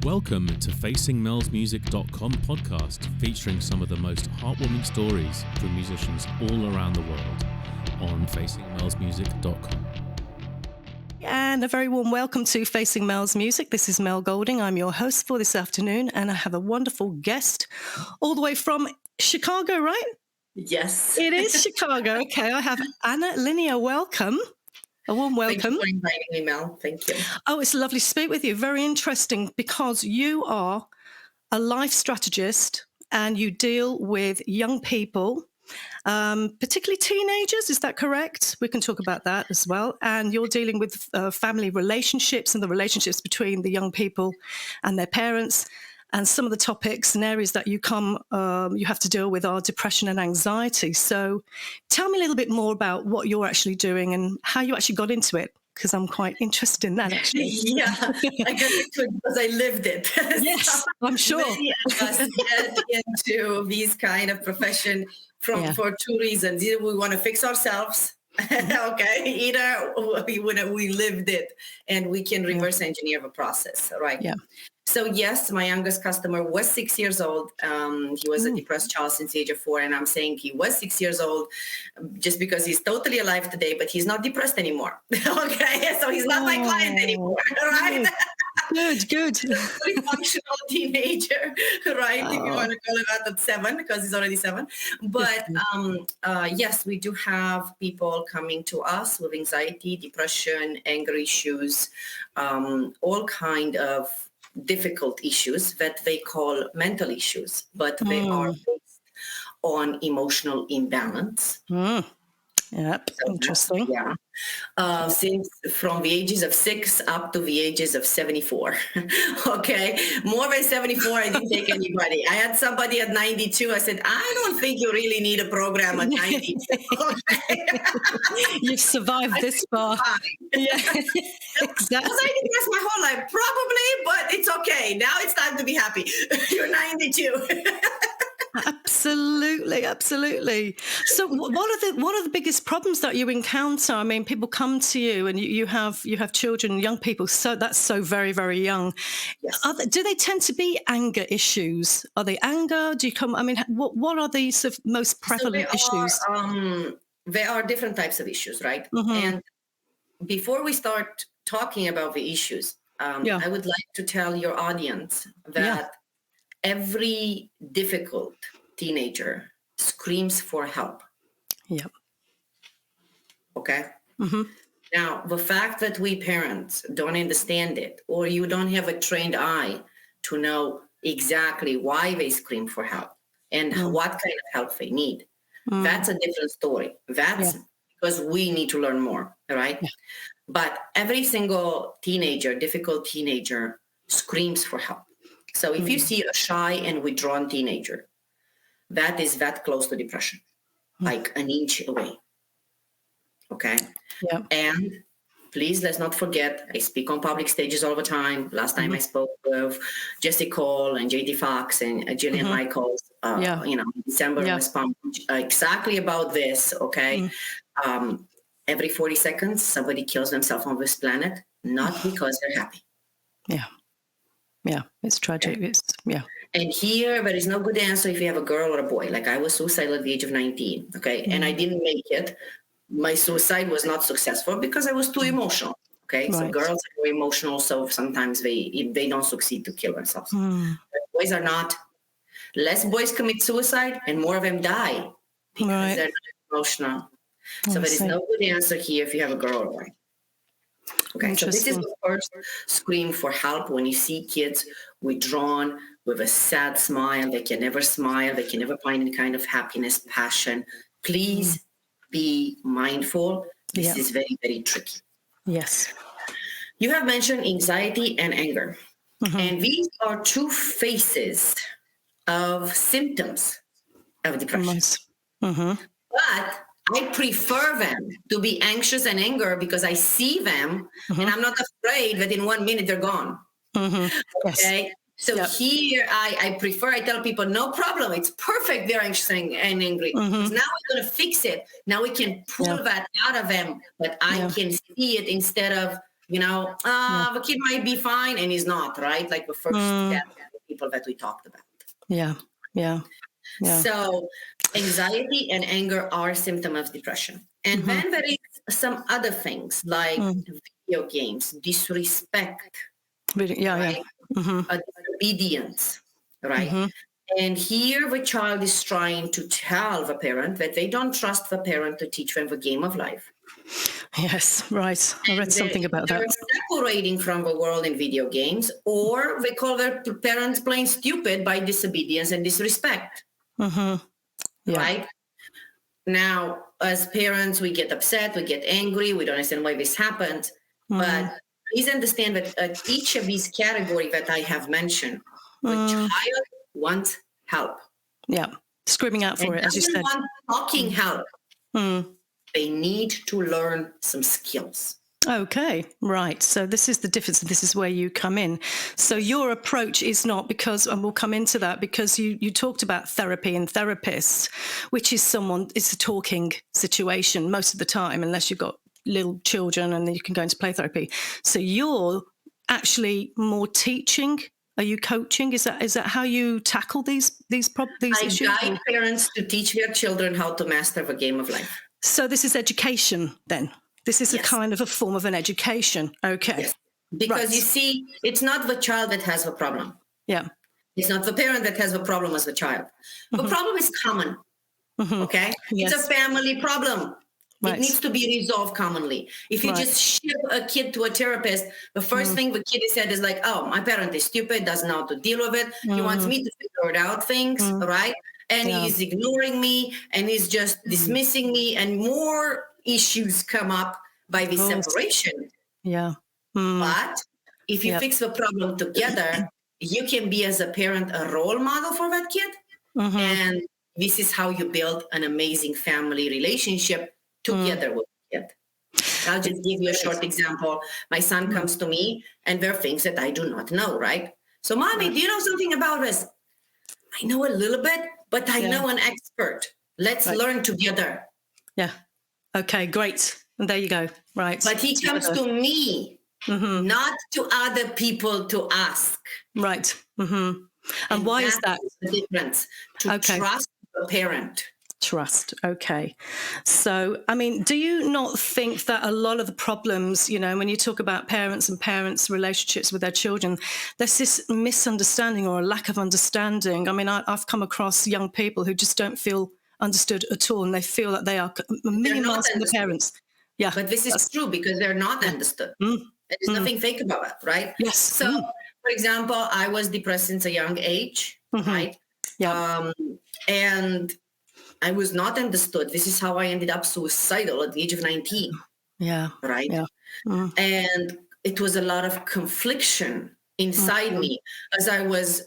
Welcome to FacingMelsMusic.com podcast, featuring some of the most heartwarming stories from musicians all around the world on FacingMelsMusic.com. And a very warm welcome to Facing Mel's Music. This is Mel Golding. I'm your host for this afternoon, and I have a wonderful guest all the way from Chicago, right? Yes. It is Chicago. Okay, I have Ana Lennyr. Welcome. A warm welcome. Thank you for inviting me, Mel. Thank you. Oh, it's lovely to speak with you. Very interesting because you are a life strategist and you deal with young people, particularly teenagers. Is that correct? We can talk about that as well. And you're dealing with family relationships and the relationships between the young people and their parents. And some of the topics and areas that you have to deal with are depression and anxiety. So tell me a little bit more about what you're actually doing and how you actually got into it, because I'm quite interested in that, actually. Yeah, I got into it because I lived it. Yes, I'm sure. Many of us get into these kind of profession for two reasons. Either we want to fix ourselves, okay, either we lived it and we can reverse engineer the process, right? Yeah. So yes, my youngest customer was 6 years old. He was a depressed child since the age of 4. And I'm saying he was 6 years old just because he's totally alive today, but he's not depressed anymore. Okay, so he's not my client anymore, right? Good. Fully functional teenager, right? If you want to call it that at 7, because he's already 7. But yes, we do have people coming to us with anxiety, depression, anger issues, all kind of difficult issues that they call mental issues, but they are based on emotional imbalance. Yep, so, interesting. Yeah. Since from the ages of 6 up to the ages of 74. Okay. More than 74, I didn't take anybody. I had somebody at 92. I said, I don't think you really need a program at 92. Okay. You've survived this far. Yeah, exactly. Was I depressed my whole life? Probably, but it's okay. Now it's time to be happy. You're 92. Absolutely. So what are the biggest problems that you encounter? I mean, people come to you and you have children, young people, so that's so very, very young. Yes. Do they tend to be anger issues? Are they anger? What are the sort of most prevalent issues? There are different types of issues, right? Mm-hmm. And before we start talking about the issues, I would like to tell your audience that every difficult teenager screams for help. Yep. Okay? Mm-hmm. Now, the fact that we parents don't understand it, or you don't have a trained eye to know exactly why they scream for help and what kind of help they need, that's a different story. That's because we need to learn more, right? Yeah. But every single difficult teenager screams for help. So if you see a shy and withdrawn teenager, that is that close to depression, like an inch away. Okay? Yeah. And please, let's not forget, I speak on public stages all the time. Last time I spoke with Jesse Cole and J.D. Fox and Jillian Michaels, in December in West Palm Beach, exactly about this, okay? Every 40 seconds, somebody kills themselves on this planet, not because they're happy. Yeah, it's tragic. Okay. And here, there is no good answer if you have a girl or a boy. Like I was suicidal at the age of 19, okay? And I didn't make it. My suicide was not successful because I was too emotional, okay? Right. So girls are very emotional, so sometimes they don't succeed to kill themselves. Boys are not. Less boys commit suicide and more of them die because they're not emotional. So there is no good answer here if you have a girl or a boy. Okay, so this is the first scream for help when you see kids withdrawn with a sad smile. They can never smile. They can never find any kind of happiness, passion. Please be mindful. This is very, very tricky. Yes. You have mentioned anxiety and anger. And these are two faces of symptoms of depression. But I prefer them to be anxious and anger because I see them and I'm not afraid that in 1 minute they're gone. Okay. So here I tell people, no problem. It's perfect. They're anxious and angry. Now we're going to fix it. Now we can pull that out of them, but I can see it instead of the kid might be fine and he's not, right? Like the first step, people that we talked about. Yeah. So anxiety and anger are symptoms of depression. And then there is some other things like video games, disrespect, right? Disobedience, right? And here the child is trying to tell the parent that they don't trust the parent to teach them the game of life. Yes, right. I read something about that. They're separating from the world in video games, or they call their parents plain stupid by disobedience and disrespect. Right? Now, as parents, we get upset, we get angry, we don't understand why this happened. But please understand that at each of these categories that I have mentioned, the child wants help. Yeah, screaming out for it, as you said. Want talking help. They need to learn some skills. Okay, right. So this is the difference. This is where you come in. So your approach is not because, and we'll come into that, because you talked about therapy and therapists, which is it's a talking situation most of the time, unless you've got little children and then you can go into play therapy. So you're actually more teaching. Are you coaching? Is that how you tackle these issues? I guide parents to teach their children how to master the game of life. So this is education then? This is a kind of a form of an education. Okay. Yes. Because you see, it's not the child that has the problem. Yeah. It's not the parent that has the problem as the child. The problem is common. Okay? Yes. It's a family problem. Right. It needs to be resolved commonly. If you just ship a kid to a therapist, the first thing the kid said is like, oh, my parent is stupid, doesn't know how to deal with it. He wants me to figure it out things, right? And he's ignoring me and he's just dismissing me, and more issues come up by the separation. Yeah. But if you fix the problem together, you can be, as a parent, a role model for that kid. And this is how you build an amazing family relationship together with the kid. I'll just give you a short example. My son comes to me and there are things that I do not know, right? So, Mommy, do you know something about this? I know a little bit, but I know an expert. Let's learn together. Yeah. Okay, great. And there you go. Right. But he comes to me, not to other people to ask. Right. And why is that? The difference. To trust the parent. Trust. Okay. So, I mean, do you not think that a lot of the problems, when you talk about parents and parents' relationships with their children, there's this misunderstanding or a lack of understanding? I mean, I've come across young people who just don't feel understood at all, and they feel that they are a million miles from the parents. Yeah. But this is true because they're not understood. There's nothing fake about it, right? Yes. So, for example, I was depressed since a young age, right? Yeah. And I was not understood. This is how I ended up suicidal at the age of 19. Yeah. Right. Yeah. And it was a lot of confliction inside me, as I was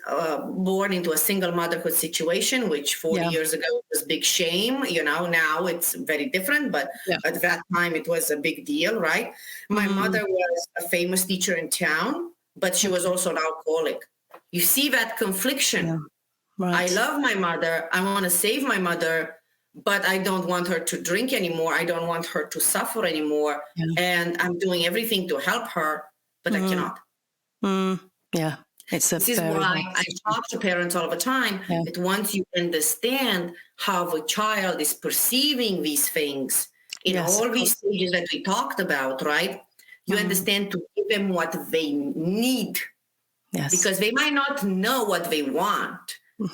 born into a single motherhood situation, which 40 years ago was big shame. Now it's very different, but at that time it was a big deal, right? My mother was a famous teacher in town, but she was also an alcoholic. You see that confliction. Yeah. Right. I love my mother. I want to save my mother, but I don't want her to drink anymore. I don't want her to suffer anymore. Yeah. And I'm doing everything to help her, but I cannot. Yeah. This is why I talk to parents all the time, that once you understand how the child is perceiving these things in all these stages that we talked about, right? You understand to give them what they need. Yes. Because they might not know what they want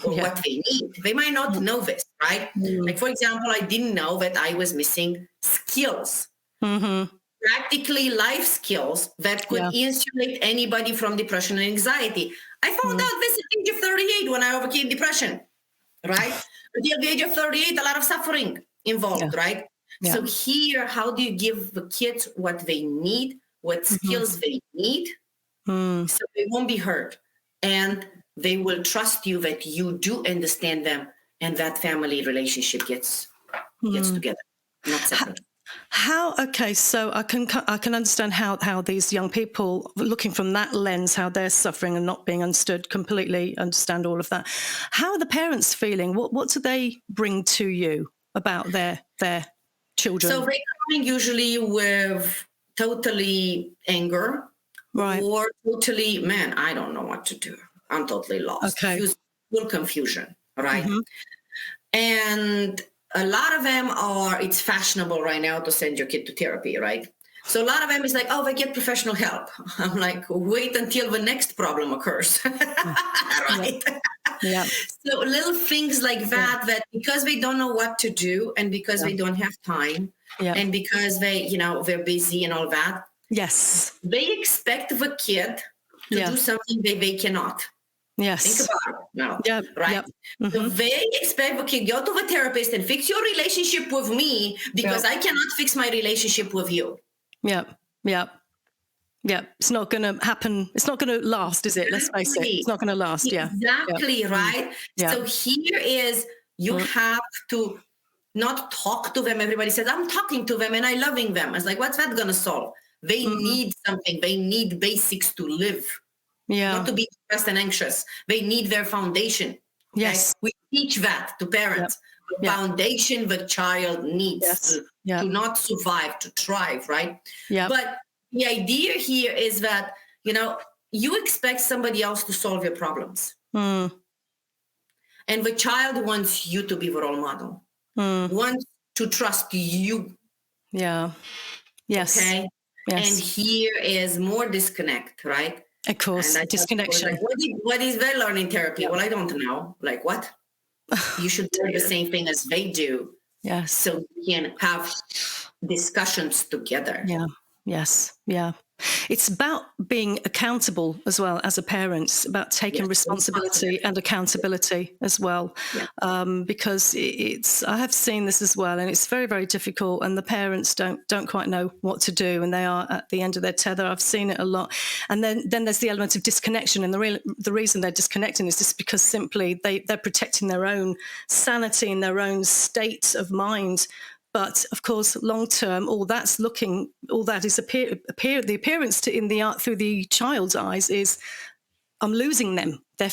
or what they need. They might not know this, right? Like, for example, I didn't know that I was missing skills. Practically life skills that could insulate anybody from depression and anxiety. I found out this at the age of 38 when I overcame depression, right? Until the age of 38, a lot of suffering involved, right? Yeah. So here, how do you give the kids what they need, what skills they need, so they won't be hurt, and they will trust you that you do understand them, and that family relationship gets together, not separate. So I can understand how these young people, looking from that lens, how they're suffering and not being understood, completely understand all of that. How are the parents feeling? What do they bring to you about their children? So they're coming usually with totally anger, Right. or totally, man, I don't know what to do. I'm totally lost. Okay. Full confusion, right? Mm-hmm. And a lot of them are, it's fashionable right now to send your kid to therapy, right? So a lot of them is like, oh, they get professional help. I'm like, wait until the next problem occurs, right? Yeah. So little things like that, that because they don't know what to do, and because they don't have time, and because they, they're busy and all that. Yes. They expect the kid to do something they cannot. Yes. Think about it now, yeah. right? Yep. Mm-hmm. So they expect, okay, go to the therapist and fix your relationship with me because I cannot fix my relationship with you. Yeah. Yeah. Yeah. It's not going to happen. It's not going to last, is it? Let's face it. It's not going to last. Yeah. Exactly, right? Yeah. So here is, you have to not talk to them. Everybody says, I'm talking to them and I'm loving them. It's like, what's that going to solve? They need something. They need basics to live. Not to be stressed and anxious. They need their foundation. Okay? Yes. We teach that to parents. The foundation the child needs to not survive, to thrive, right? Yeah. But the idea here is that, you expect somebody else to solve your problems. And the child wants you to be the role model. Wants to trust you. Yeah. Yes. Okay. Yes. And here is more disconnect, right? Of course, disconnection. Like, what is they learning therapy? Well, I don't know. Like what? You should do the same thing as they do. Yes. So we can have discussions together. Yeah. Yes. Yeah. It's about being accountable as well as a parent. It's about taking responsibility and accountability as well. Yeah. Because I have seen this as well, and it's very, very difficult, and the parents don't quite know what to do, and they are at the end of their tether. I've seen it a lot. And then there's the element of disconnection, and the reason they're disconnecting is just because simply they're protecting their own sanity and their own state of mind. But of course, long term, all that is the appearance through the child's eyes is, I'm losing them. They're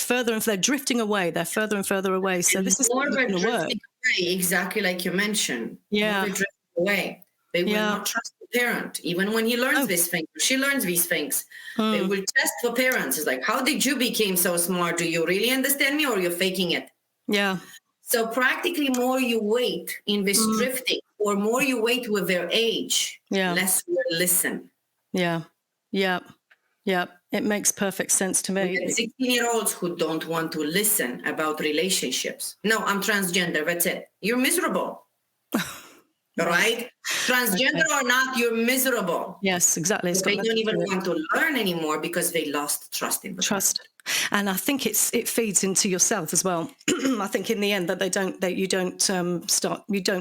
drifting away. They're further and further away. So this is not going to work. Exactly like you mentioned. Yeah, they're drifting away. They will not trust the parent, even when he learns these things. She learns these things. They will test the parents. It's like, how did you become so smart? Do you really understand me, or you're faking it? Yeah. So practically, more you wait in this drifting, or more you wait with their age, less you listen. Yeah. Yeah. Yeah. It makes perfect sense to me. 16-year-olds who don't want to listen about relationships. No, I'm transgender. That's it. You're miserable. Right? Transgender or not, you're miserable. Yes, exactly. They don't even want to learn anymore because they lost trust in the trust. And I think it feeds into yourself as well. I think in the end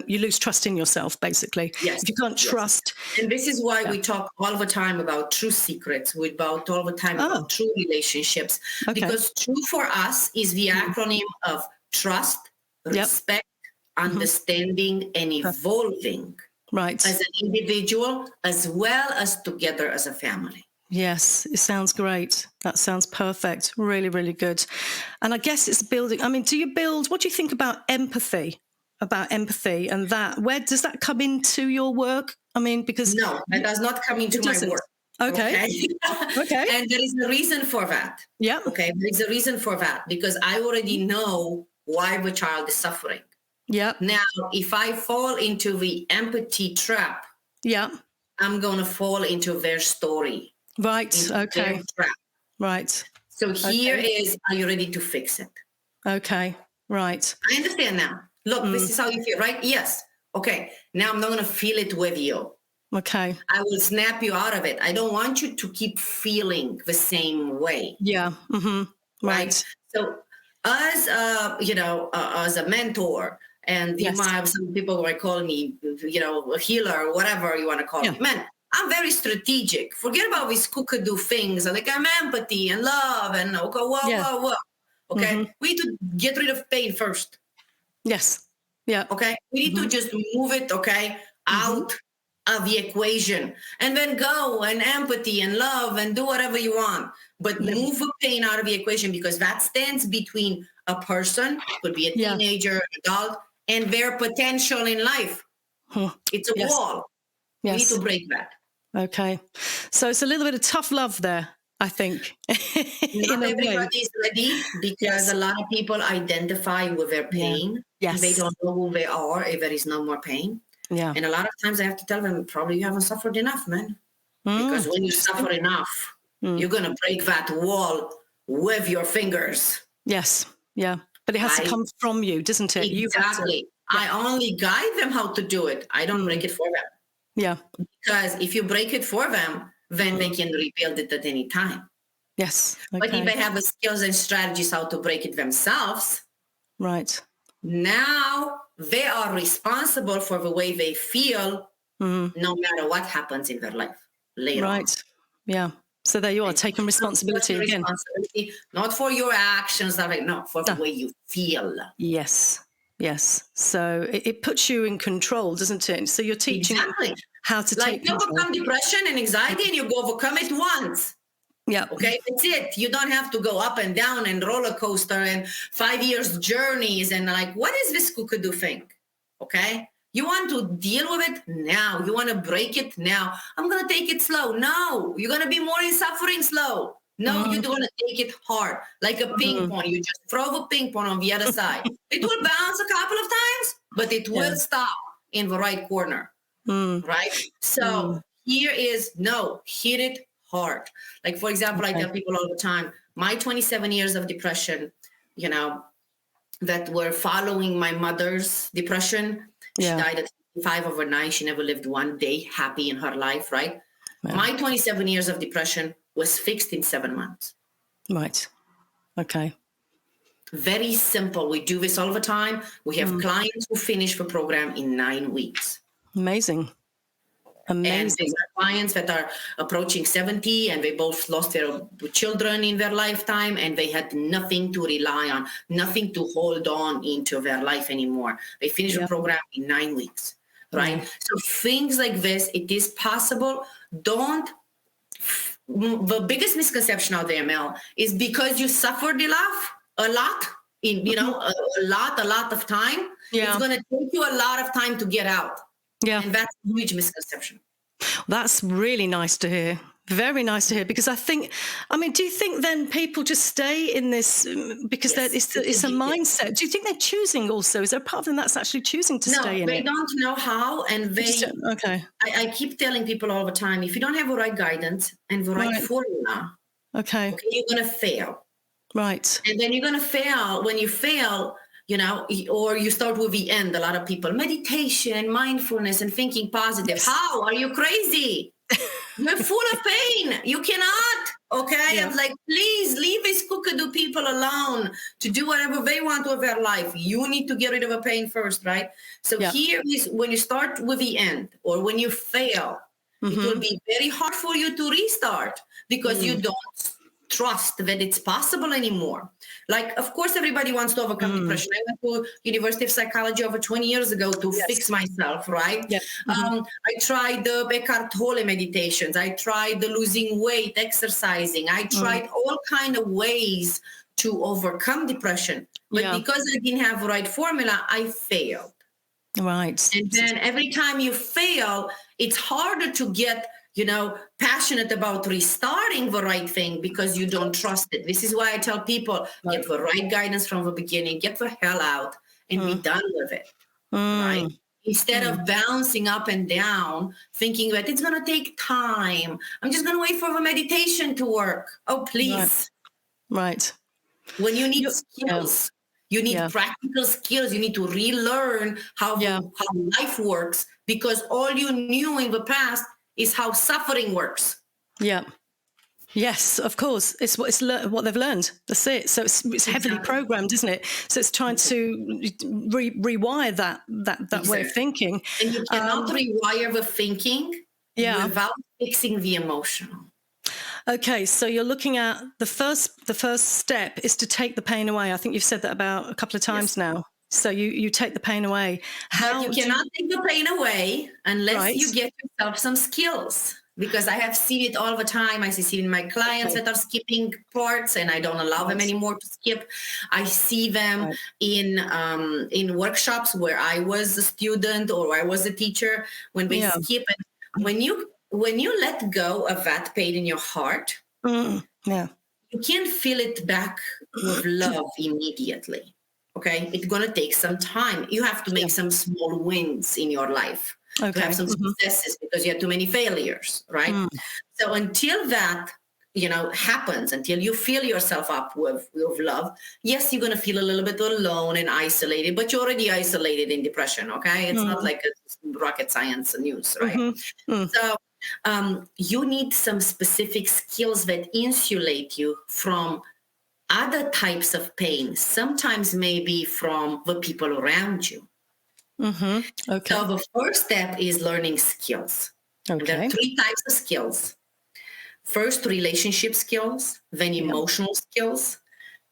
you lose trust in yourself, basically. Yes. If you can't trust. And this is why we talk all the time about true secrets, about true relationships. Okay. Because true for us is the acronym of trust, respect, understanding, and evolving. Right. As an individual, as well as together as a family. Yes, it sounds great. That sounds perfect. Really, really good. And I guess it's building. I mean, what do you think about empathy? And that, where does that come into your work? I mean, because. No, it does not come into my work. Okay. Okay. And there is a reason for that. Yeah. Okay. There is a reason for that, because I already know why the child is suffering. Yeah. Now, if I fall into the empathy trap, I'm going to fall into their story. Right. Okay. Right. So here is, are you ready to fix it? Okay. Right. I understand now. Look, this is how you feel, right? Yes. Okay. Now I'm not going to feel it with you. Okay. I will snap you out of it. I don't want you to keep feeling the same way. Yeah. Mm-hmm. Right. So as, as a mentor, and you might have some people who might call me, a healer or whatever you want to call me. Man, I'm very strategic. Forget about these cook-a-do things. Like, I'm empathy and love and whoa. Okay? We need to get rid of pain first. Yes. Yeah. Okay? We need to just move it, out of the equation. And then go and empathy and love and do whatever you want. But move the pain out of the equation, because that stands between a person, could be a teenager, an adult, and their potential in life. It's a wall. Yes. We need to break that. Okay. So it's a little bit of tough love there, I think. Not everybody is ready, because a lot of people identify with their pain. Yes. They don't know who they are if there is no more pain. Yeah. And a lot of times I have to tell them, probably you haven't suffered enough, man. Because when you suffer enough, you're going to break that wall with your fingers. Yes. Yeah. But it has to come from you, doesn't it? Exactly. I only guide them how to do it. I don't break it for them. Yeah. Because if you break it for them, then they can rebuild it at any time. Yes. Okay. But if they have the skills and strategies how to break it themselves, right, now they are responsible for the way they feel, no matter what happens in their life later on. Yeah. So there you are, taking responsibility again. Not for your actions, for the way you feel. Yes. So it puts you in control, doesn't it? So you're teaching how to take control. You overcome depression and anxiety, and you go overcome it once. Yeah. Okay, that's it. You don't have to go up and down and roller coaster and 5 years journeys and what is this cookadoo thing? Okay. You want to deal with it now. You want to break it now. I'm going to take it slow. No, you're going to be more in suffering slow. No, you're going to take it hard. Like a ping pong. You just throw the ping pong on the other side. It will bounce a couple of times, but it will stop in the right corner. Right? So here is, hit it hard. Like, for example, I tell people all the time, my 27 years of depression, that were following my mother's depression. She died at 55 overnight. She never lived one day happy in her life, right? Yeah. My 27 years of depression was fixed in 7 months. Right. Okay. Very simple. We do this all the time. We have clients who finish the program in 9 weeks. Amazing. And these are clients that are approaching 70 and they both lost their children in their lifetime and they had nothing to rely on, nothing to hold on into their life anymore. They finished the program in 9 weeks, right? So things like this, it is possible. The biggest misconception out there, Mel, is because you suffered a lot, a lot of time, it's going to take you a lot of time to get out. Yeah. And that's a huge misconception. That's really nice to hear. Very nice to hear, because do you think then people just stay in this because it's a mindset? Do you think they're choosing also? Is there a part of them that's actually choosing to stay in it? No, they don't know how. And I keep telling people all the time, if you don't have the right guidance and the right formula, okay, you're going to fail. Right. And then you're going to fail. When you fail, or you start with the end. A lot of people, meditation, mindfulness, and thinking positive. Yes. How? Are you crazy? You're full of pain. You cannot. Okay. Yeah. I'm like, please leave these cookadoo people alone to do whatever they want with their life. You need to get rid of the pain first, right? So here is when you start with the end or when you fail, it will be very hard for you to restart because you don't trust that it's possible anymore. Like, of course, everybody wants to overcome depression. I went to University of Psychology over 20 years ago to fix myself, right? Yeah. I tried the Eckhart Tolle meditations. I tried the losing weight, exercising. I tried all kind of ways to overcome depression. But because I didn't have the right formula, I failed. Right. And then every time you fail, it's harder to get passionate about restarting the right thing because you don't trust it. This is why I tell people, get the right guidance from the beginning, get the hell out and be done with it, right? Instead of bouncing up and down, thinking that it's going to take time. I'm just going to wait for the meditation to work. Oh, please. Right. When you need skills, you need practical skills. You need to relearn how life works because all you knew in the past is how suffering works. Yeah. Yes, of course. It's what they've learned. That's it. So it's heavily programmed, isn't it? So it's trying to rewire that way of thinking. And you cannot rewire the thinking without fixing the emotional. Okay, so you're looking at the first step is to take the pain away. I think you've said that about a couple of times now. So you take the pain away. But you cannot take the pain away unless you get yourself some skills. Because I have seen it all the time. I see it in my clients that are skipping parts, and I don't allow them anymore to skip. I see them in workshops where I was a student or I was a teacher when they skip. And when you let go of that pain in your heart, Yeah. you can't feel it back with love immediately. Okay, it's gonna take some time. You have to make some small wins in your life to have some successes because you had too many failures, right? So until that, happens, until you fill yourself up with love, yes, you're gonna feel a little bit alone and isolated, but you're already isolated in depression. Okay, it's not like a rocket science news, right? So you need some specific skills that insulate you from other types of pain, sometimes maybe from the people around you. Okay. So the first step is learning skills. Okay. And there are 3 types of skills. First, relationship skills, then emotional skills,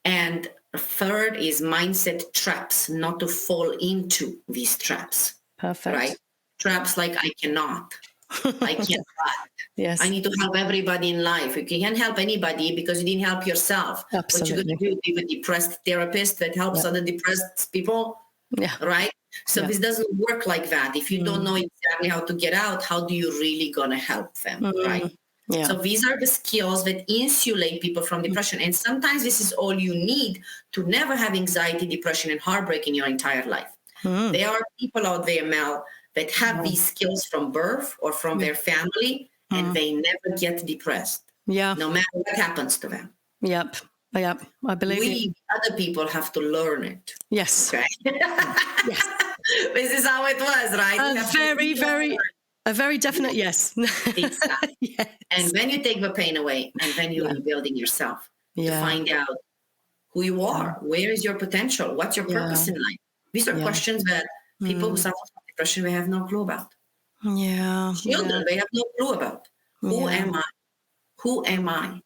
and third is mindset traps, not to fall into these traps. Perfect. Right? Traps like I cannot. I can't. Yes. I need to help everybody in life. You can't help anybody because you didn't help yourself. Absolutely. What you're going to do with a depressed therapist that helps other depressed people, right? So this doesn't work like that. If you don't know exactly how to get out, how do you really going to help them, right? Yeah. So these are the skills that insulate people from depression. And sometimes this is all you need to never have anxiety, depression, and heartbreak in your entire life. There are people out there, Mel, that have these skills from birth or from their family, and they never get depressed. Yeah. No matter what happens to them. Yep. I believe we, other people, have to learn it. Yes. Okay. Yes. This is how it was, right? A very definite yes. Exactly. Yes. And when you take the pain away, and then you're rebuilding yourself to find out who you are, where is your potential, what's your purpose in life. These are questions that people who suffer from depression, they have no clue about. Yeah. Children, they have no clue about. Who am I? Who am I?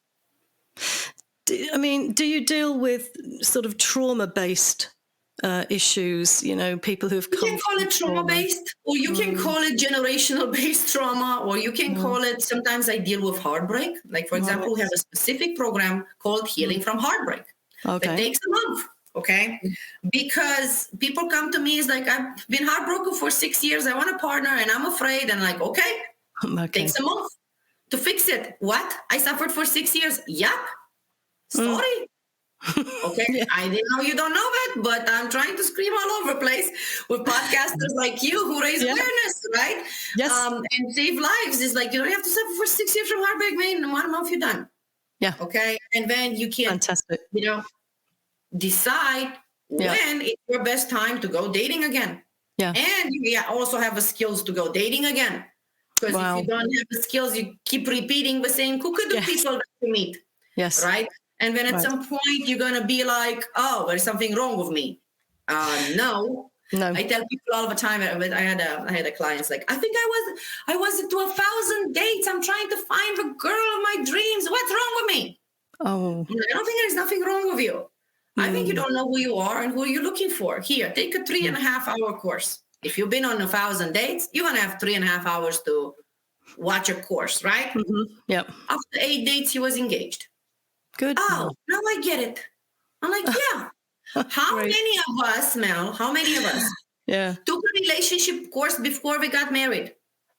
Do you deal with sort of trauma-based issues, people who've come. You can call it trauma-based, or you can call it generational-based trauma, or you can call it, sometimes I deal with heartbreak. Like, for example, we have a specific program called Healing from Heartbreak. Okay. That takes a month, okay? Because people come to me, it's like, I've been heartbroken for 6 years, I want a partner, and I'm afraid, and like, okay. Takes a month to fix it. What? I suffered for 6 years? Yup. Sorry. Okay, I didn't know you don't know that, but I'm trying to scream all over the place with podcasters like you who raise awareness, right? Yes. And save lives. It's like, you don't have to suffer for 6 years from heartbreak, man. In 1 month, you're done. Yeah. Okay, and then you can, decide when it's your best time to go dating again. Yeah. And you also have the skills to go dating again. Because if you don't have the skills, you keep repeating the same cuckoo people that you meet. Yes. Right? And then at some point, you're going to be like, oh, there's something wrong with me. No. I tell people all the time, I had a client, it's like, I think I was to 1,000 dates. I'm trying to find the girl of my dreams. What's wrong with me? Oh. I don't think there's nothing wrong with you. I think you don't know who you are and who you're looking for. Here, take a 3.5-hour course. If you've been on 1,000 dates, you're going to have 3.5 hours to watch a course, right? Mm-hmm. Yep. After 8 dates, he was engaged. Good. Oh, now I get it. I'm like, yeah. How many of us, Mel, took a relationship course before we got married?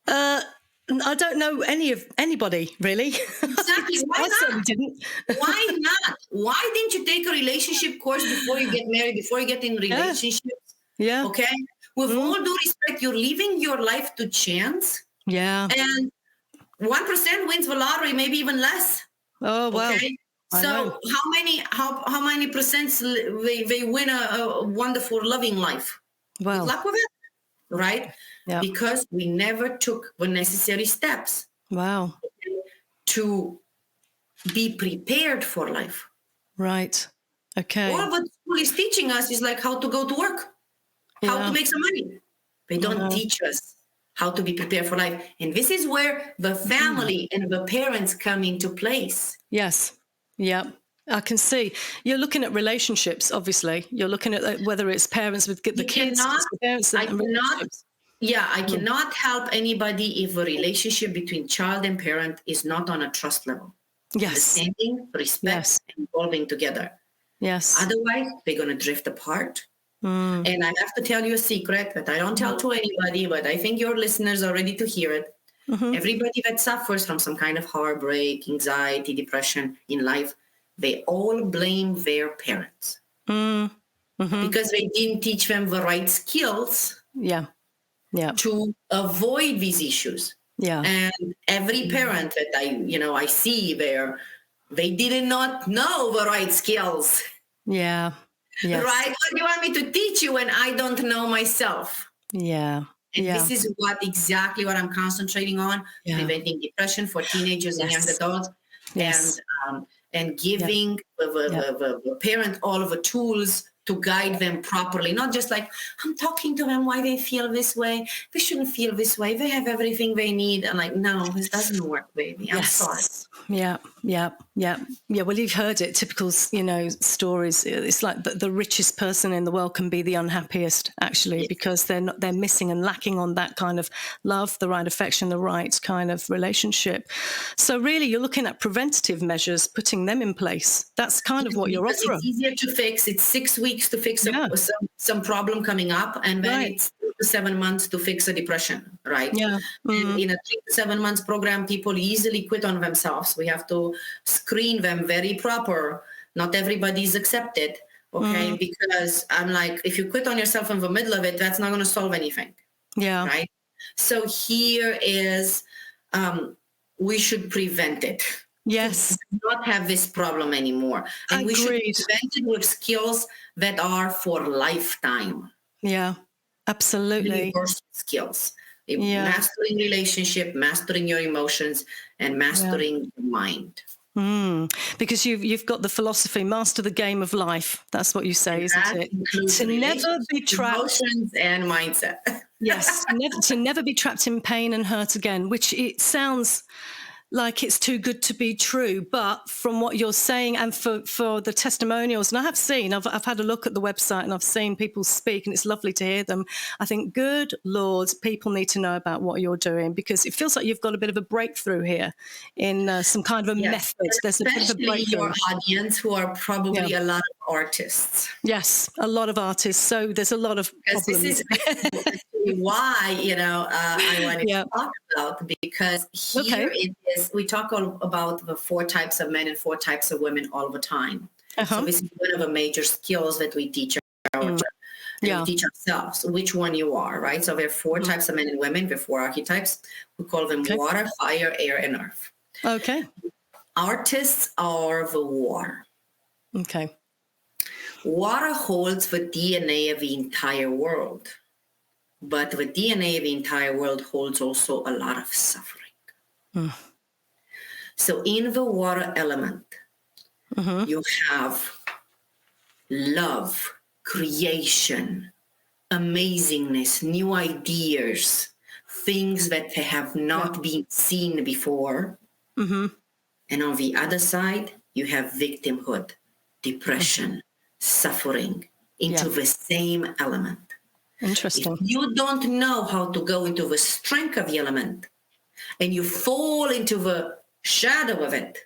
I don't know anybody, really. Exactly. Why not? Didn't. Why not? Why didn't you take a relationship course before you get married, before you get in relationships? Yeah. Okay? With all due respect, you're leaving your life to chance. Yeah. And 1% wins the lottery, maybe even less. Oh, wow. Okay? So how many percents they win a wonderful loving life? Well, good luck with it, right? Yeah. Because we never took the necessary steps. Wow. To be prepared for life. Right. Okay. All what school is teaching us is like how to go to work, how to make some money. They don't teach us how to be prepared for life. And this is where the family and the parents come into place. Yes. Yeah, I can see. You're looking at relationships, obviously. You're looking at whether it's parents with the kids. I cannot help anybody if a relationship between child and parent is not on a trust level. Yes. Understanding, respect, and evolving together. Yes. Otherwise, they're going to drift apart. And I have to tell you a secret that I don't tell to anybody, but I think your listeners are ready to hear it. Everybody that suffers from some kind of heartbreak, anxiety, depression in life, they all blame their parents because they didn't teach them the right skills to avoid these issues. And every parent that I see there, they did not know the right skills. Yes. Right? What do you want me to teach you when I don't know myself? And this is exactly what I'm concentrating on, preventing depression for teenagers and young adults, and giving the parent all of the tools to guide them properly, not just like, I'm talking to them why they feel this way. They shouldn't feel this way. They have everything they need. And like, no, this doesn't work, baby. I'm sorry. Well, you've heard it, typical, stories. It's like the richest person in the world can be the unhappiest, actually, because they're missing and lacking on that kind of love, the right affection, the right kind of relationship. So really, you're looking at preventative measures, putting them in place. That's kind of what you're offering. It's easier to fix. It's 6 weeks to fix some problem coming up, and then it's 3 to 7 months to fix a depression, right? And in a 3 to 7 months program, people easily quit on themselves. We have to screen them very proper. Not everybody is accepted, okay? Because I'm like, if you quit on yourself in the middle of it, that's not going to solve anything. Right? So here is, we should prevent it. Yes. Not have this problem anymore. And we should prevent it with skills that are for lifetime. Yeah, absolutely. Universal skills. Mastering relationship, mastering your emotions, and mastering your mind. Because you've got the philosophy, master the game of life. That's what you say, isn't it? To never be trapped. Emotions and mindset. Yes, to never be trapped in pain and hurt again, which it sounds like it's too good to be true. But from what you're saying, and for the testimonials, and I've had a look at the website and I've seen people speak, and it's lovely to hear them. I think, good Lord, people need to know about what you're doing, because it feels like you've got a bit of a breakthrough here in some kind of a method. There's a bit of a breakthrough. Your audience, who are probably a lot of artists. Yes, a lot of artists. So there's a lot of problems. This is why I wanted to talk about, because here it is. We talk about the 4 types of men and 4 types of women all the time. So this is one of the major skills that we teach our children. We teach ourselves which one you are, right? So there are 4 types of men and women. There are 4 archetypes. We call them water, fire, air, and earth. Okay. Artists are the water. Okay. Water holds the DNA of the entire world. But the DNA of the entire world holds also a lot of suffering. So in the water element, you have love, creation, amazingness, new ideas, things that have not been seen before. And on the other side, you have victimhood, depression, suffering into the same element. Interesting. If you don't know how to go into the strength of the element, and you fall into the shadow of it,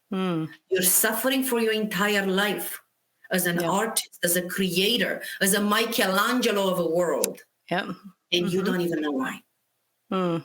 you're suffering for your entire life as an artist, as a creator, as a Michelangelo of a world. And you don't even know why. Do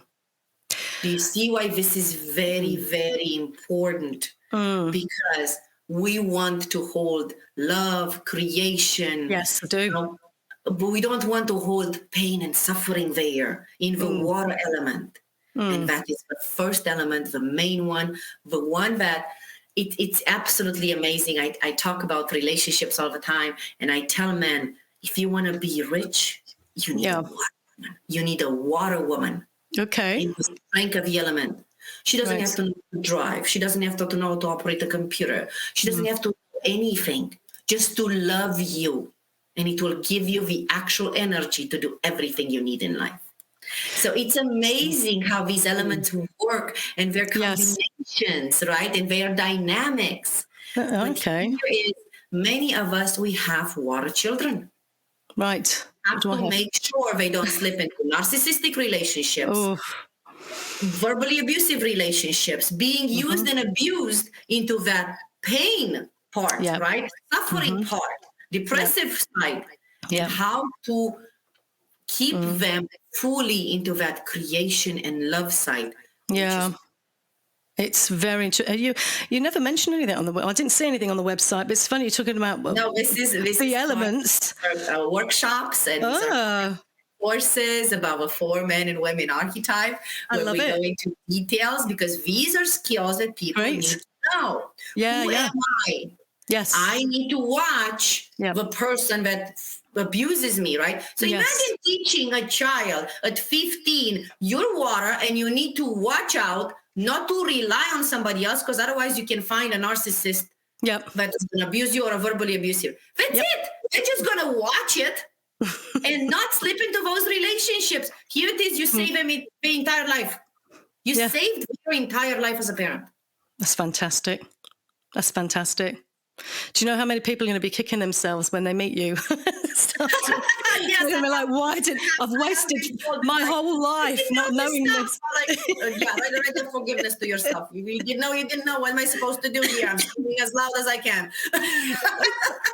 you see why this is very, very important? Because we want to hold love, creation. Yes, I do. But we don't want to hold pain and suffering there in the water element. And that is the first element, the main one, the one that it's absolutely amazing. I talk about relationships all the time, and I tell men, if you want to be rich, you need a water woman. You need a water woman. Okay. In the strength of the element. She doesn't have to know how to drive. She doesn't have to know how to operate a computer. She doesn't have to do anything, just to love you. And it will give you the actual energy to do everything you need in life. So it's amazing how these elements work and their combinations, right? And their dynamics. Okay. But here is, many of us, we have water children. Right. Have to make sure they don't slip into narcissistic relationships, verbally abusive relationships, being used and abused into that pain part, right? Suffering part. Depressive side, and how to keep them fully into that creation and love side. Yeah. It's very interesting. You never mentioned anything on the web. I didn't see anything on the website, but it's funny you're talking about this is elements. Workshops and courses about a 4 men and women archetype, where we go into details, because these are skills that people need to know. Who am I? Yes. I need to watch the person that abuses me, right? So imagine teaching a child at 15 your water, and you need to watch out not to rely on somebody else, because otherwise you can find a narcissist that's going to abuse you or a verbally abusive. That's it. They're just going to watch it and not slip into those relationships. Here it is. You save them the entire life. You saved your entire life as a parent. That's fantastic. That's fantastic. Do you know how many people are going to be kicking themselves when they meet you? They're going to be like, why did I've wasted my whole life not knowing this? Write the forgiveness to yourself. You didn't know. What am I supposed to do here? I'm screaming as loud as I can.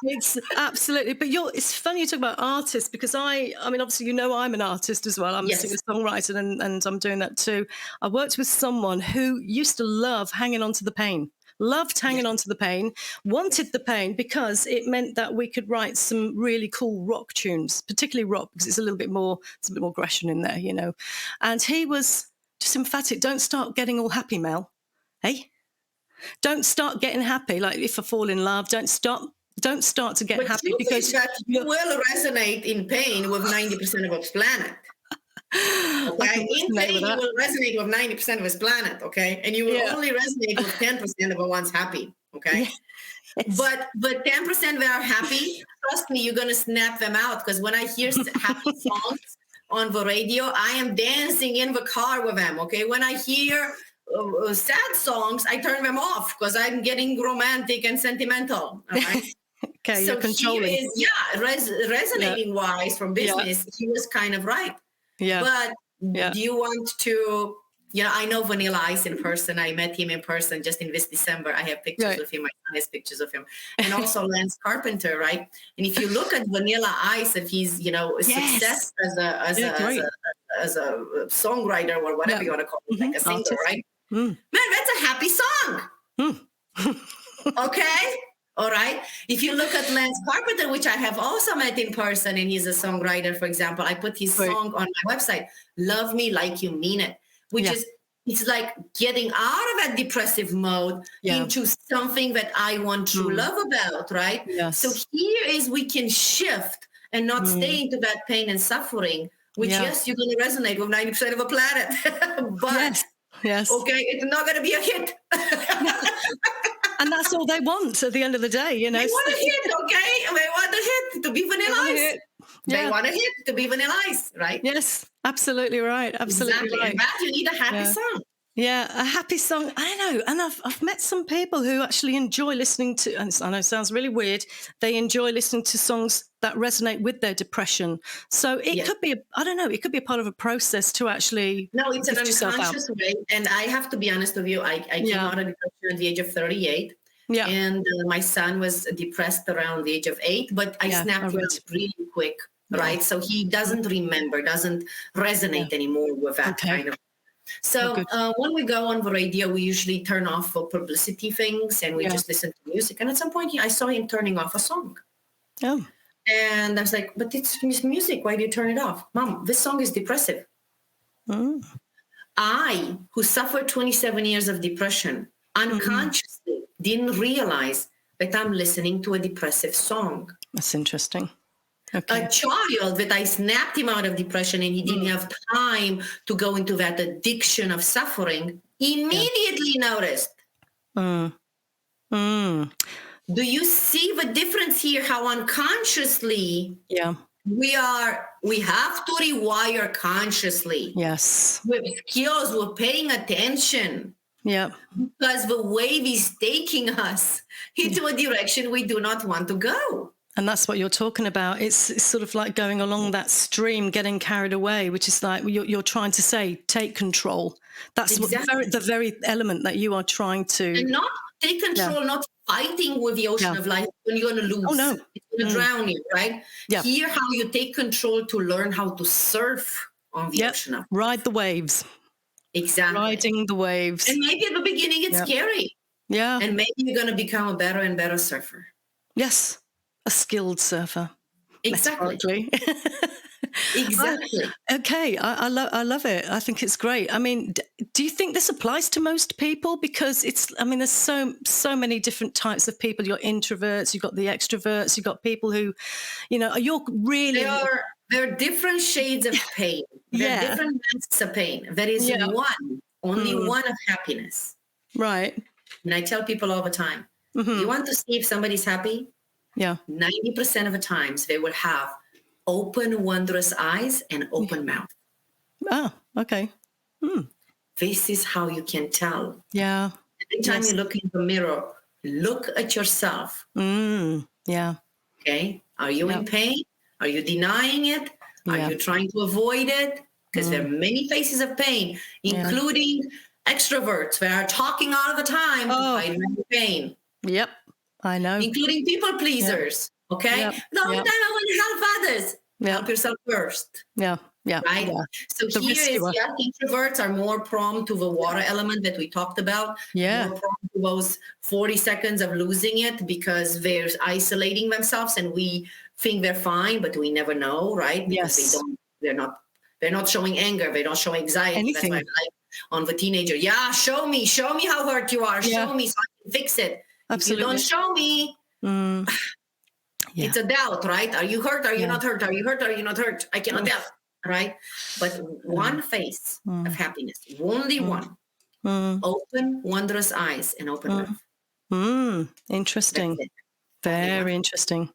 It's absolutely. But it's funny you talk about artists, because I mean, obviously, I'm an artist as well. I'm a singer-songwriter, and I'm doing that too. I worked with someone who used to love hanging on to the pain. Loved hanging on to the pain, wanted the pain because it meant that we could write some really cool rock tunes, particularly rock, because it's a bit more aggression in there, And he was just emphatic. Don't start getting all happy, Mel. Hey? Don't start getting happy. Like if I fall in love, don't start to get happy, because you will resonate in pain with 90% of its planet. Okay, in pain, you will resonate with 90% of his planet, okay, and you will only resonate with 10% of the ones happy, okay. But 10% that are happy, trust me, you're gonna snap them out, because when I hear happy songs on the radio, I am dancing in the car with them, okay. When I hear sad songs, I turn them off because I'm getting romantic and sentimental. All right. Okay, so you're controlling. He is, resonating wise from business. He was kind of right. Yeah. But do you want to, I know Vanilla Ice in person. I met him in person just in this December. I have pictures of him. My son has pictures of him. And also Lance Carpenter, right? And if you look at Vanilla Ice, if he's, success as a songwriter or whatever you want to call it, like a singer, right? Man, that's a happy song. Okay? All right. If you look at Lance Carpenter, which I have also met in person, and he's a songwriter, for example, I put his song on my website, Love Me Like You Mean It, which is, it's like getting out of that depressive mode into something that I want true love about, right? Yes. So here is we can shift and not stay into that pain and suffering, which, yes, you're going to resonate with 90% of the planet. But, okay, it's not going to be a hit. And that's all they want at the end of the day, They want a hit, okay? They want a hit to be Vanilla Ice. They want a hit to be Vanilla Ice, right? Yes, absolutely right. Absolutely right. And that you need a happy song. Yeah, a happy song. I don't know. And I've met some people who actually enjoy listening to, and I know it sounds really weird, they enjoy listening to songs that resonate with their depression. So it could be, it could be a part of a process to actually. No, it's an unconscious way. And I have to be honest with you, I came out of depression at the age of 38. Yeah. And my son was depressed around the age of 8, but I snapped him out really quick, right? So he doesn't resonate anymore with that kind of. So when we go on the radio, we usually turn off for publicity things and we just listen to music. And at some point, I saw him turning off a song. Oh. And I was like, but it's music. Why do you turn it off? Mom, this song is depressive. Mm. I, who suffered 27 years of depression, unconsciously didn't realize that I'm listening to a depressive song. That's interesting. Okay. A child that I snapped him out of depression and he didn't have time to go into that addiction of suffering, immediately noticed. Do you see the difference here? How unconsciously we have to rewire consciously. Yes. With skills, we're paying attention. Yeah. Because the wave is taking us into a direction we do not want to go. And that's what you're talking about. It's sort of like going along that stream, getting carried away, which is like you're trying to say, take control. That's the very element that you are trying to. And not take control, not fighting with the ocean of life when you're going to lose. Oh, no. It's going to drown you, right? Yeah. Here, how you take control to learn how to surf on the ocean of life. Ride the waves. Exactly. Riding the waves. And maybe at the beginning it's scary. Yeah. And maybe you're going to become a better and better surfer. Yes. A skilled surfer. Exactly. Exactly. Okay. I love it. I think it's great. I mean, do you think this applies to most people? Because there's so many different types of people. You're introverts, you've got the extroverts, you've got people who, you're really... There are different shades of pain. There are different masks of pain. There is only one of happiness. Right. And I tell people all the time, you want to see if somebody's happy? Yeah. 90% of the times they will have open, wondrous eyes and open mouth. Oh, okay. This is how you can tell. Yeah. Every time you look in the mirror, look at yourself. Yeah. Okay. Are you in pain? Are you denying it? Are you trying to avoid it? Because there are many faces of pain, including extroverts that are talking all the time to fight pain. Yep. I know. Including people pleasers. Okay. The only time I want to help others. Help yourself first. Yeah. Yeah. Right. Yeah. So here is introverts are more prone to the water element that we talked about. Yeah. More prone to those 40 seconds of losing it because they're isolating themselves and we think they're fine, but we never know, right? Because they're not showing anger, they don't show anxiety. Anything. That's why I'm like on the teenager. Yeah, show me how hurt you are. Show me so I can fix it. Absolutely. If you don't show me, it's a doubt, right? Are you hurt? Are you not hurt? Are you hurt? Are you not hurt? I cannot tell, right? But one face of happiness, only one. Open, wondrous eyes and open mouth. Interesting. Very interesting.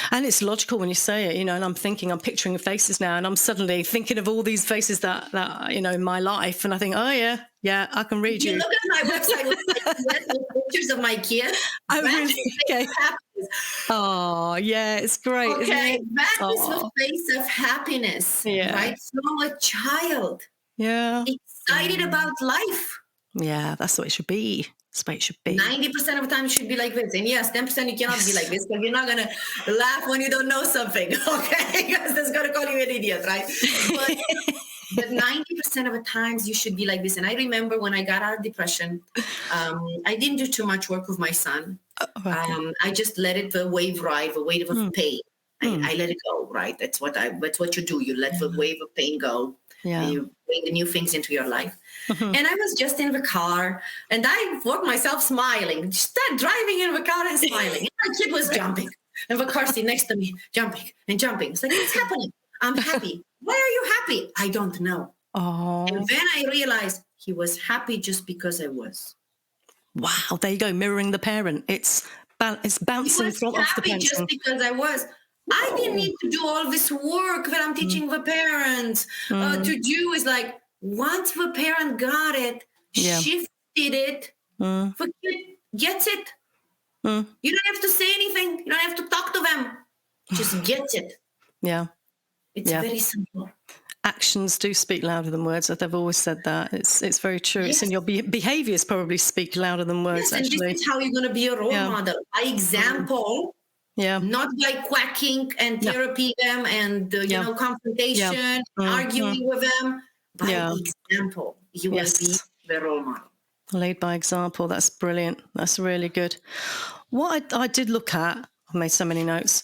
And it's logical when you say it, and I'm picturing faces now, and I'm suddenly thinking of all these faces that in my life, and I think, oh yeah, I can read you. You look at my website with pictures of my kids. Oh, really? Okay. Oh, yeah, it's great. Okay, that is the face of happiness, right? From a child. Yeah. Excited about life. Yeah, that's what it should be. That's the way it should be. 90% of the time it should be like this. And yes, 10% you cannot be like this because you're not going to laugh when you don't know something, okay? Because that's going to call you an idiot, right? But 90% of the times you should be like this. And I remember when I got out of depression, I didn't do too much work with my son. I just let it, the wave ride, the wave of pain. I let it go, right? That's what you do. You let the wave of pain go. Yeah. And you bring the new things into your life. And I was just in the car and I worked myself smiling, start driving in the car and smiling. And my kid was jumping and the car seat next to me, jumping and jumping. It's like, what's happening? I'm happy. Why are you happy? I don't know. Oh. And then I realized he was happy just because I was. Wow. There you go. Mirroring the parent. It's bouncing from off the parent. Just because I was. I didn't need to do all this work that I'm teaching the parents to do. Is like, once the parent got it, shifted it, the kid gets it. You don't have to say anything. You don't have to talk to them. Just get it. Yeah. It's very simple. Actions do speak louder than words. I've always said that. It's very true. Yes. It's in your behaviors probably speak louder than words, actually. And this is how you're going to be a role model. By example. Yeah. Not by quacking and therapy them and confrontation, arguing with them. By example, you will be the role model. Lead by example. That's brilliant. That's really good. What I did look at, I've made so many notes.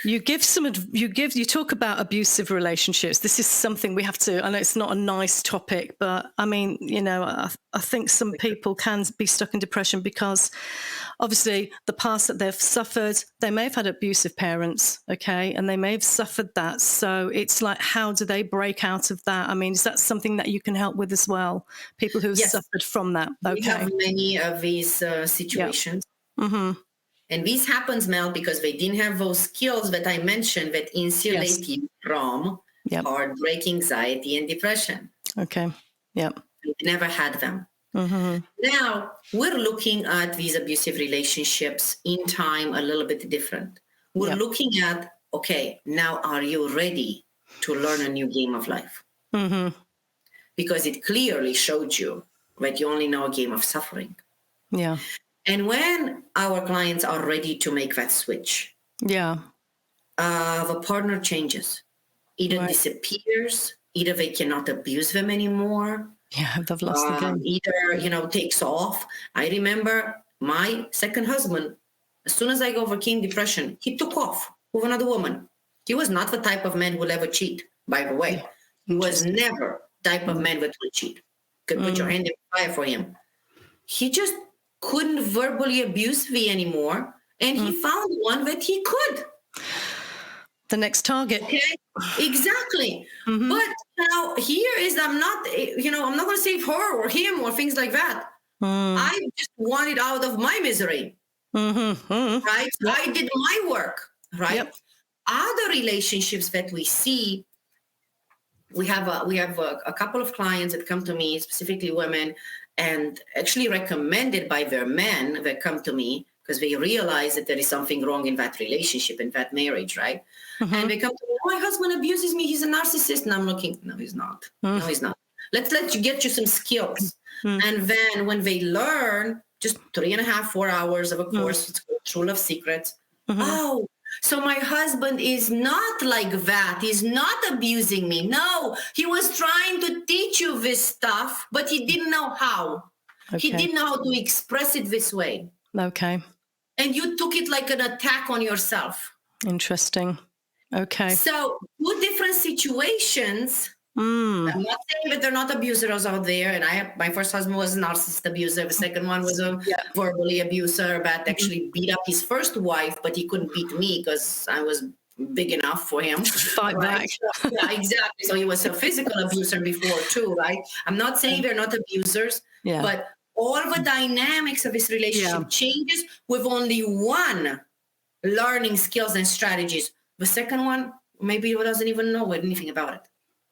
You talk about abusive relationships. This is something we have to, I know it's not a nice topic, but I mean, I think some people can be stuck in depression because obviously the past that they've suffered, they may have had abusive parents, okay, and they may have suffered that. So it's like, how do they break out of that? I mean, is that something that you can help with as well? People who have suffered from that. Okay. We have many of these situations. Yeah. Mm-hmm. And this happens, Mel, because they didn't have those skills that I mentioned that insulate you from heartbreak, anxiety, and depression. Okay. Yep. We never had them. Mm-hmm. Now, we're looking at these abusive relationships in time a little bit different. We're looking at, okay, now are you ready to learn a new game of life? Mm-hmm. Because it clearly showed you that you only know a game of suffering. Yeah. And when our clients are ready to make that switch, the partner changes. Either disappears, either they cannot abuse them anymore. Yeah, they've lost the game. Either, takes off. I remember my second husband, as soon as I overcame depression, he took off with another woman. He was not the type of man who will ever cheat, by the way. He was never the type of man that will cheat. You could put your hand in fire for him. He just couldn't verbally abuse me anymore, and he found one that he could. The next target. Okay, exactly. But now here is, I'm not going to save her or him or things like that. I just wanted out of my misery. Right? Yep. I did my work. Right? Yep. Other relationships that we see, we have a couple of clients that come to me, specifically women, and actually recommended by their men that come to me because they realize that there is something wrong in that relationship, in that marriage, right? And they come to me, my husband abuses me, he's a narcissist. And I'm looking, no, he's not. No, he's not. Let's get you some skills. And then when they learn, just 3.5, 4 hours of a course, it's called True Love Secrets. Oh, so my husband is not like that. He's not abusing me. No, he was trying to teach you this stuff, but he didn't know how. He didn't know how to express it this way. Okay. And you took it like an attack on yourself. Interesting. Okay. So 2 different situations. I'm not saying that they're not abusers out there. And my first husband was a narcissist abuser. The second one was a verbally abuser that actually beat up his first wife, but he couldn't beat me because I was big enough for him. Fight back. Yeah, exactly. So he was a physical abuser before too, right? I'm not saying they're not abusers, but all the dynamics of this relationship changes with only one learning skills and strategies. The second one, maybe he doesn't even know anything about it.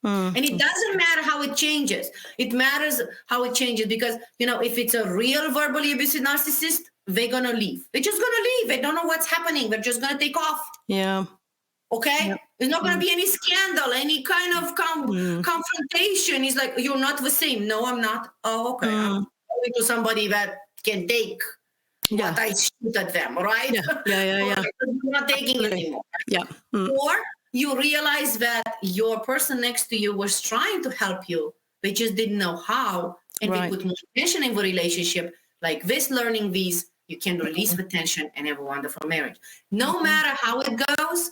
And it doesn't matter how it changes. It matters how it changes because, if it's a real verbally abusive narcissist, they're going to leave. They're just going to leave. They don't know what's happening. They're just going to take off. Yeah. Okay? Yep. There's not going to be any scandal, any kind of confrontation. He's like, you're not the same. No, I'm not. Oh, okay. I'm going to somebody that can take what I shoot at them, right? Yeah. I'm not taking it anymore. Yeah. Or you realize that your person next to you was trying to help you. They just didn't know how. And they put more tension in the relationship. Like this, learning these, you can release the tension and have a wonderful marriage. No matter how it goes,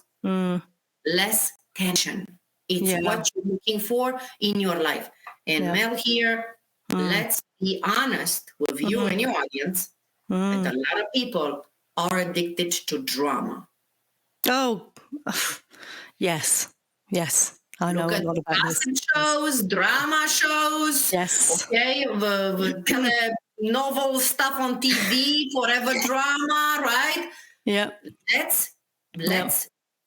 less tension. It's what you're looking for in your life. And Mel here, let's be honest with you and your audience that a lot of people are addicted to drama. Oh, yes. I know a lot about this. Shows, drama shows. Yes. Okay, the novel stuff on TV, forever drama, right? Yeah. Let's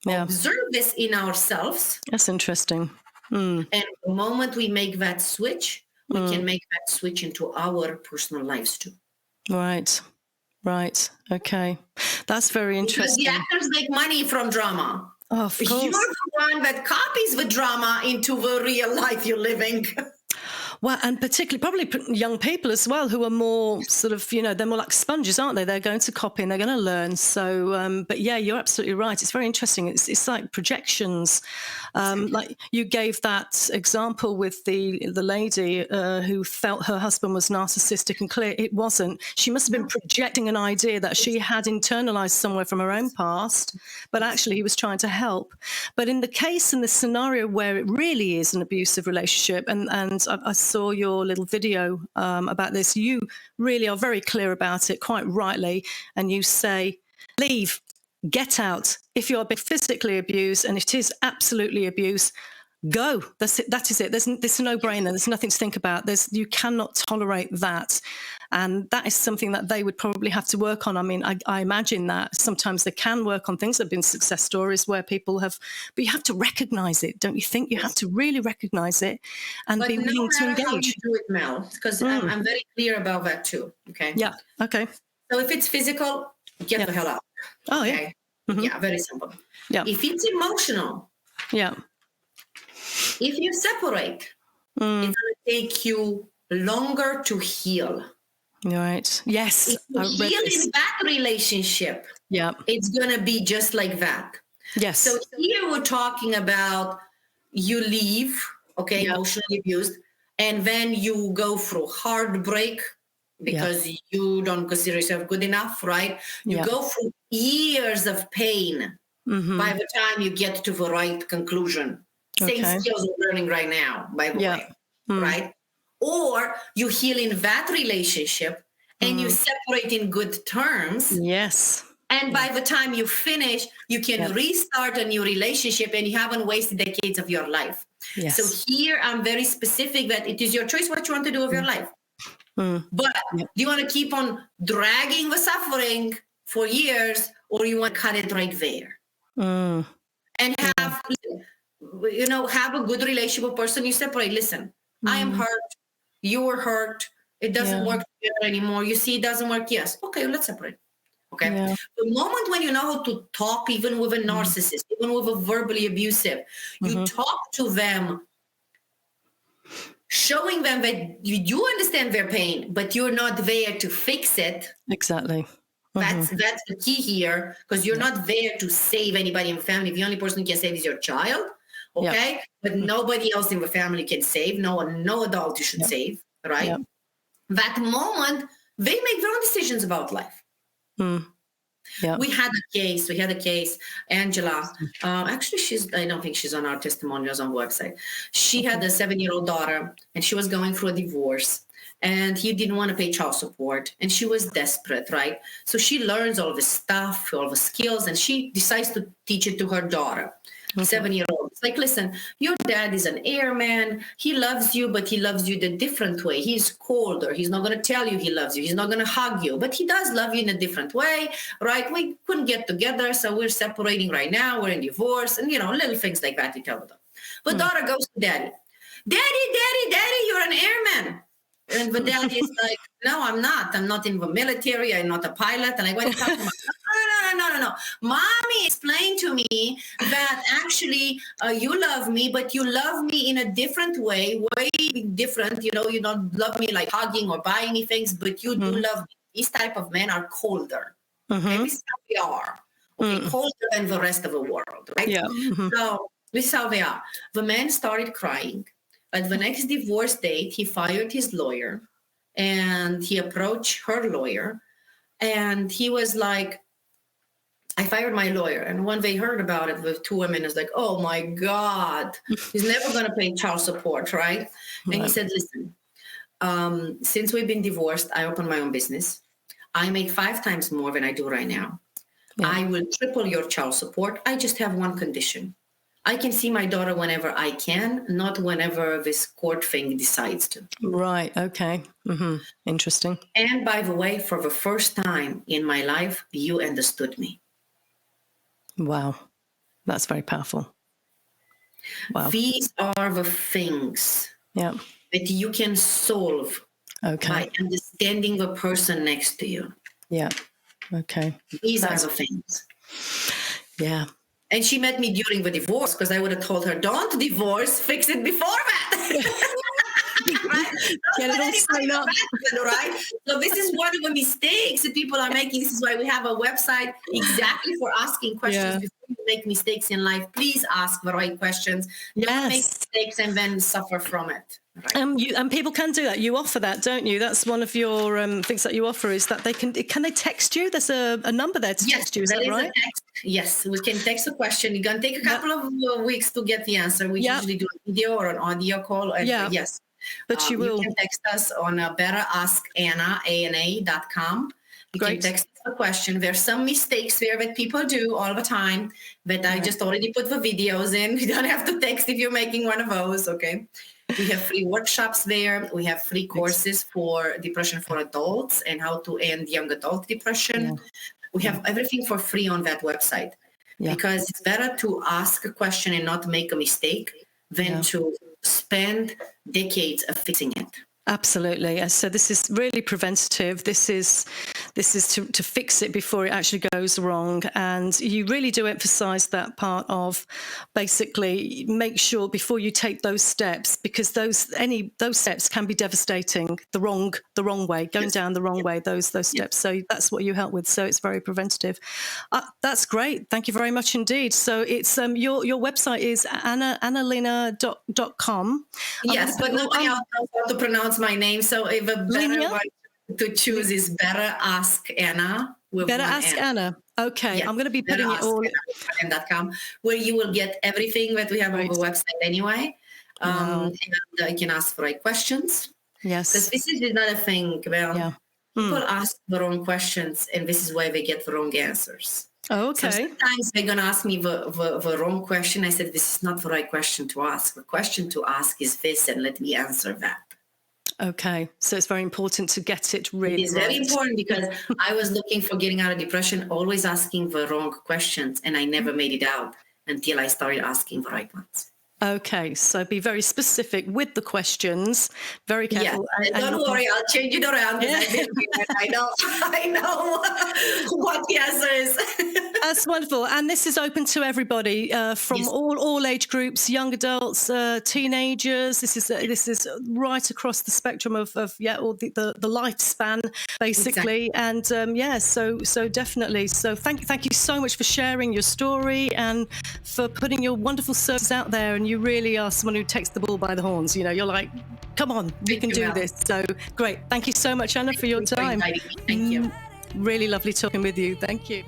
observe this in ourselves. That's interesting. And the moment we make that switch, we can make that switch into our personal lives too. Right. Okay. That's very interesting. Because the actors make money from drama. Oh, of course. You're the one that copies the drama into the real life you're living. Well, and particularly probably young people as well who are more sort of, they're more like sponges, aren't they? They're going to copy and they're going to learn. So, but yeah, you're absolutely right. It's very interesting. It's like projections. Like you gave that example with the lady who felt her husband was narcissistic and clear it wasn't. She must have been projecting an idea that she had internalized somewhere from her own past, but actually he was trying to help. But in the scenario where it really is an abusive relationship, and I saw your little video about this, you really are very clear about it, quite rightly, and you say, leave, get out. If you're physically abused, and it is absolutely abuse, go. That's it. That is it. There's a no-brainer. There's nothing to think about. You cannot tolerate that. And that is something that they would probably have to work on. I mean, I imagine that sometimes they can work on things. There have been success stories where people have, but you have to recognize it, don't you think? You have to really recognize it and be willing to engage. How you do it, Mel, because I'm very clear about that too. Okay. Yeah. Okay. So if it's physical, get the hell out. Oh, okay? Yeah. Very simple. Yeah. If it's emotional, if you separate, it's going to take you longer to heal. Right. Yes. If you heal in that relationship, it's going to be just like that. Yes. So here we're talking about you leave, okay, emotionally abused, and then you go through heartbreak because you don't consider yourself good enough, right? You go through years of pain by the time you get to the right conclusion. Same skills we're learning right now, by the way, right? Or you heal in that relationship and you separate in good terms. Yes. And by the time you finish, you can restart a new relationship and you haven't wasted decades of your life. Yes. So here I'm very specific that it is your choice what you want to do with your life. But do you want to keep on dragging the suffering for years, or you want to cut it right there? And have, have a good relationship with a person you separate. Listen, I am hurt. You were hurt. It doesn't work together anymore. You see, it doesn't work. Yes. Okay, let's separate. Okay. Yeah. The moment when you know how to talk, even with a narcissist, even with a verbally abusive, you talk to them, showing them that you do understand their pain, but you're not there to fix it. Exactly. That's the key here, because you're not there to save anybody in the family. The only person who can save is your child. Okay. But nobody else in the family can save. No adult you should save. Right. That moment, they make their own decisions about life. We had a case, Angela. Actually, I don't think she's on our testimonials on the website. She had a 7-year-old daughter, and she was going through a divorce, and he didn't want to pay child support, and she was desperate, right? So she learns all the stuff, all the skills, and she decides to teach it to her daughter. 7-year-old. It's like, listen, your dad is an airman. He loves you, but he loves you the different way. He's colder. He's not going to tell you he loves you. He's not going to hug you, but he does love you in a different way, right? We couldn't get together, so we're separating right now. We're in divorce, and, little things like that you tell them. But daughter goes to daddy. Daddy, you're an airman. And the daddy is like, no, I'm not. I'm not in the military. I'm not a pilot. And like, what are you talking about? No. Mommy explained to me that actually you love me, but you love me in a different way different. You don't love me like hugging or buying me things, but you do love me. These type of men are colder. Okay, this is how they are. Okay, colder than the rest of the world, right? Yeah. So this is how they are. The man started crying. At the next divorce date, he fired his lawyer and he approached her lawyer. And he was like, I fired my lawyer. And when they heard about it, the two women is like, oh my God, he's never going to pay child support, right? And he said, listen, since we've been divorced, I opened my own business. I make 5 times more than I do right now. Yeah. I will triple your child support. I just have one condition. I can see my daughter whenever I can, not whenever this court thing decides to. Right. Okay. Interesting. And by the way, for the first time in my life, you understood me. Wow. That's very powerful. Wow. These are the things that you can solve by understanding the person next to you. Yeah. Okay. These are the things. Yeah. And she met me during the divorce, because I would have told her, don't divorce, fix it before that. Right? Get it all straight up. Right? So this is one of the mistakes that people are making. This is why we have a website exactly for asking questions before you make mistakes in life. Please ask the right questions. Don't make mistakes and then suffer from it. Right. And people can do that. You offer that, don't you? That's one of your things that you offer, is that can they text you? There's a number there to text you. Is that right? Yes, we can text a question. It's going to take a couple of weeks to get the answer. We usually do a video or an audio call. And yes. But you can text us on betteraskana.com. You can text us a question. There's some mistakes there that people do all the time, but I just already put the videos in. You don't have to text if you're making one of those, okay? We have free workshops there. We have free courses for depression for adults and how to end young adult depression. Yeah. We have everything for free on that website because it's better to ask a question and not make a mistake than to spend decades of fixing it. Absolutely. So this is really preventative. This is to fix it before it actually goes wrong. And you really do emphasize that part of basically make sure before you take those steps, because those steps can be devastating the wrong way, going down the wrong way, those steps. So that's what you help with. So it's very preventative. That's great. Thank you very much indeed. So it's your website is analena.com. Yes, but nobody else knows how to pronounce my name. So if a better way to choose is Better Ask Ana. Better Ask Ana. Okay, yes, I'm going to be putting it all .com, where you will get everything that we have on the website anyway. And you can ask the right questions. Yes. Because this is another thing. Well, people ask the wrong questions, and this is why they get the wrong answers. Oh, okay. So sometimes they're going to ask me the wrong question. I said, this is not the right question to ask. The question to ask is this, and let me answer that. Okay. So it's very important to get it really It is very important, because I was looking for getting out of depression, always asking the wrong questions, and I never made it out until I started asking the right ones. Okay, so be very specific with the questions. Very careful. Yeah, don't worry, I'll change it around. Yeah. I know what the answer is. That's wonderful, and this is open to everybody from all age groups, young adults, teenagers. This is right across the spectrum of all the lifespan, basically. Exactly. And so definitely. So thank you so much for sharing your story and for putting your wonderful services out there. And you really are someone who takes the bull by the horns. You know, you're like, come on, we can do this. So great. Thank you so much, Ana, for your time. Thank you. Really lovely talking with you. Thank you.